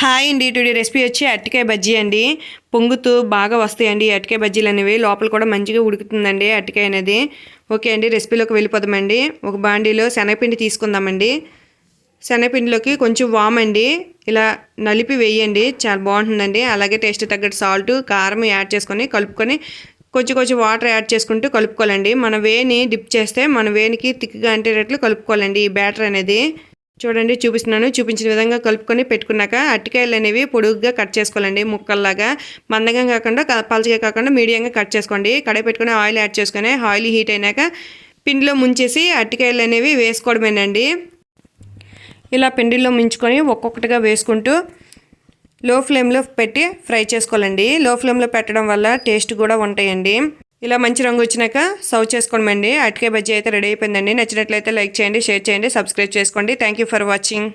Hi అండి. Today recipe వచ్చి అరటికాయ బజ్జీ అండి. పొంగుతూ బాగా వస్తాయండి అరటికాయ బజ్జీలు అనేవి. లోపల కూడా మంచిగా ఉడుకుతుందండి అరటికాయ అనేది. ఓకే అండి, రెసిపీలోకి వెళ్ళిపోదామండి. ఒక బాండీలో శనగపిండి తీసుకుందామండి. శనగపిండిలోకి కొంచెం వామ్ అండి ఇలా నలిపి వేయండి, చాలా బాగుంటుందండి. అలాగే టేస్ట్ తగ్గట్టు సాల్ట్, కారం యాడ్ చేసుకొని కలుపుకొని కొంచెం వాటర్ యాడ్ చేసుకుంటూ కలుపుకోవాలండి. మన వేని డిప్ చేస్తే మన వేనికి థిక్గా అంటేటట్లు కలుపుకోవాలండి ఈ బ్యాటర్ అనేది. చూడండి చూపిస్తున్నాను. చూపించిన విధంగా కలుపుకొని పెట్టుకున్నాక అరటికాయలు అనేవి పొడుగ్గా కట్ చేసుకోవాలండి. ముక్కల్లాగా మందంగా కాకుండా పలచగా కాకుండా మీడియంగా కట్ చేసుకోండి. కడాయి పెట్టుకుని ఆయిల్ యాడ్ చేసుకొని ఆయిల్ హీట్ అయినాక పిండిలో ముంచేసి అరటికాయలు అనేవి వేసుకోవడమేనండి. ఇలా పిండిలో ముంచుకొని ఒక్కొక్కటిగా వేసుకుంటూ లో ఫ్లేమ్లో పెట్టి ఫ్రై చేసుకోవాలండి. లో ఫ్లేమ్లో పెట్టడం వల్ల టేస్ట్ కూడా ఉంటాయండి. ఇలా మంచి రంగు వచ్చినాక సర్వ్ చేసుకోవడమండి. అరటికాయ బజ్జీ అయితే రెడీ అయిపోయిందండి. నచ్చినట్లయితే లైక్ చేయండి, షేర్ చేయండి, సబ్స్క్రైబ్ చేసుకోండి. Thank you for watching.